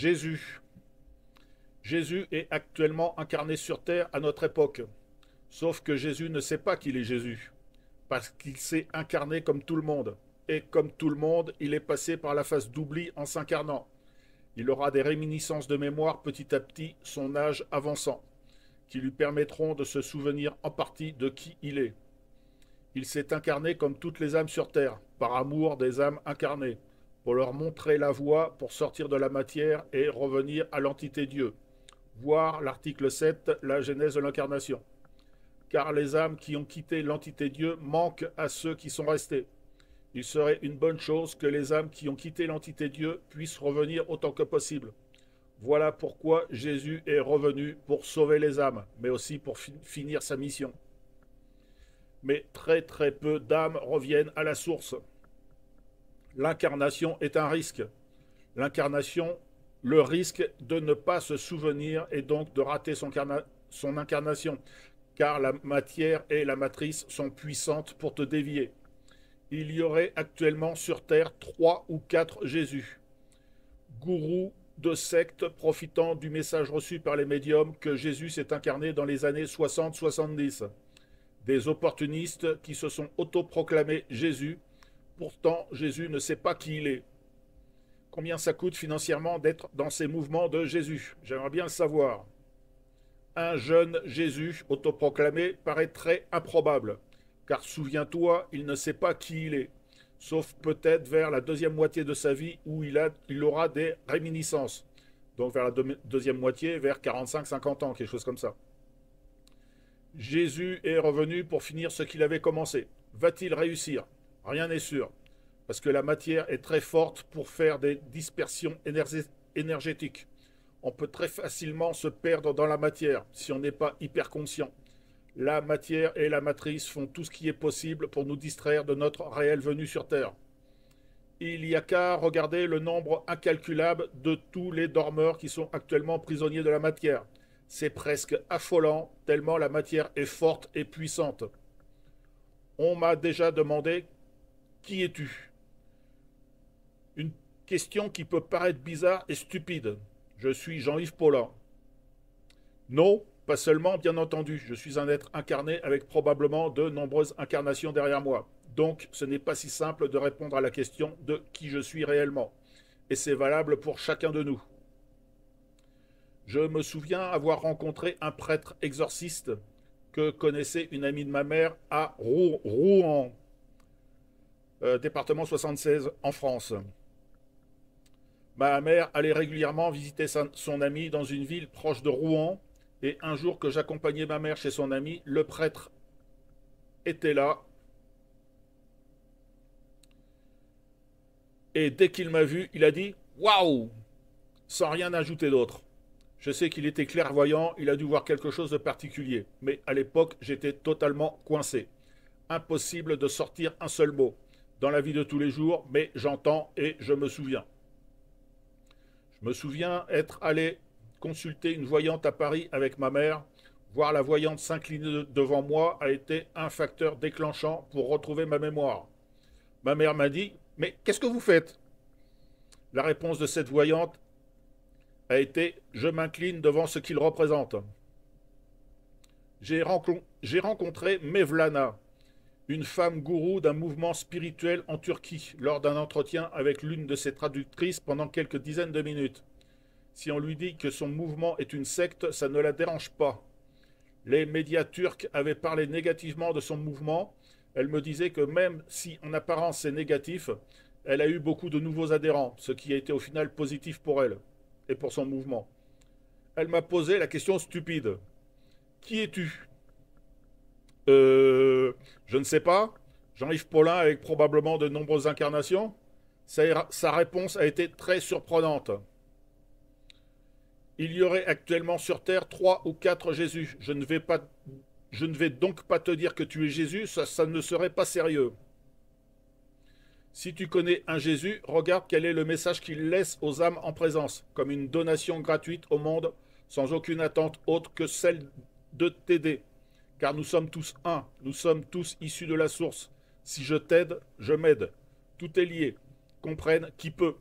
Jésus. Jésus est actuellement incarné sur terre à notre époque. Sauf que Jésus ne sait pas qu'il est Jésus, parce qu'il s'est incarné comme tout le monde. Et comme tout le monde, il est passé par la phase d'oubli en s'incarnant. Il aura des réminiscences de mémoire petit à petit, son âge avançant, qui lui permettront de se souvenir en partie de qui il est. Il s'est incarné comme toutes les âmes sur terre, par amour des âmes incarnées, pour leur montrer la voie pour sortir de la matière et revenir à l'entité Dieu. Voir l'article 7, la genèse de l'incarnation. Car les âmes qui ont quitté l'entité Dieu manquent à ceux qui sont restés. Il serait une bonne chose que les âmes qui ont quitté l'entité Dieu puissent revenir autant que possible. Voilà pourquoi Jésus est revenu pour sauver les âmes, mais aussi pour finir sa mission. Mais très très peu d'âmes reviennent à la source. L'incarnation est un risque. L'incarnation, le risque de ne pas se souvenir et donc de rater son incarnation, car la matière et la matrice sont puissantes pour te dévier. Il y aurait actuellement sur Terre 3 ou 4 Jésus, gourous de sectes profitant du message reçu par les médiums que Jésus s'est incarné dans les années 60-70. Des opportunistes qui se sont autoproclamés Jésus. Pourtant, Jésus ne sait pas qui il est. Combien ça coûte financièrement d'être dans ces mouvements de Jésus? J'aimerais bien le savoir. Un jeune Jésus autoproclamé paraît très improbable, car souviens-toi, il ne sait pas qui il est, sauf peut-être vers la deuxième moitié de sa vie où il aura des réminiscences. Donc vers la deuxième moitié, vers 45-50 ans, quelque chose comme ça. Jésus est revenu pour finir ce qu'il avait commencé. Va-t-il réussir? Rien n'est sûr, parce que la matière est très forte pour faire des dispersions énergétiques. On peut très facilement se perdre dans la matière si on n'est pas hyper conscient. La matière et la matrice font tout ce qui est possible pour nous distraire de notre réelle venue sur Terre. Il n'y a qu'à regarder le nombre incalculable de tous les dormeurs qui sont actuellement prisonniers de la matière. C'est presque affolant, tellement la matière est forte et puissante. On m'a déjà demandé « Qui es-tu » Une question qui peut paraître bizarre et stupide. Je suis Jean-Yves Paulin. Non, pas seulement, bien entendu. Je suis un être incarné avec probablement de nombreuses incarnations derrière moi. Donc, ce n'est pas si simple de répondre à la question de qui je suis réellement. Et c'est valable pour chacun de nous. Je me souviens avoir rencontré un prêtre exorciste que connaissait une amie de ma mère à Rouen, département 76 en France. Ma mère allait régulièrement visiter son amie dans une ville proche de Rouen, et un jour que j'accompagnais ma mère chez son amie, le prêtre était là, et dès qu'il m'a vu, il a dit « Waouh !» sans rien ajouter d'autre. Je sais qu'il était clairvoyant, il a dû voir quelque chose de particulier, mais à l'époque, j'étais totalement coincé. Impossible de sortir un seul mot dans la vie de tous les jours, mais j'entends et je me souviens. Je me souviens être allé consulter une voyante à Paris avec ma mère. Voir la voyante s'incliner devant moi a été un facteur déclenchant pour retrouver ma mémoire. Ma mère m'a dit « Mais qu'est-ce que vous faites ?» La réponse de cette voyante a été « Je m'incline devant ce qu'il représente ». J'ai rencontré Mevlana, une femme gourou d'un mouvement spirituel en Turquie, lors d'un entretien avec l'une de ses traductrices pendant quelques dizaines de minutes. Si on lui dit que son mouvement est une secte, ça ne la dérange pas. Les médias turcs avaient parlé négativement de son mouvement. Elle me disait que même si en apparence c'est négatif, elle a eu beaucoup de nouveaux adhérents, ce qui a été au final positif pour elle et pour son mouvement. Elle m'a posé la question stupide. Qui es-tu? Je ne sais pas. Jean-Yves Paulin avec probablement de nombreuses incarnations. Sa réponse a été très surprenante. Il y aurait actuellement sur Terre 3 ou 4 Jésus. Je ne vais donc pas te dire que tu es Jésus, ça ne serait pas sérieux. Si tu connais un Jésus, regarde quel est le message qu'il laisse aux âmes en présence, comme une donation gratuite au monde, sans aucune attente autre que celle de t'aider. Car nous sommes tous un, nous sommes tous issus de la source. Si je t'aide, je m'aide. Tout est lié. Comprenne qui peut.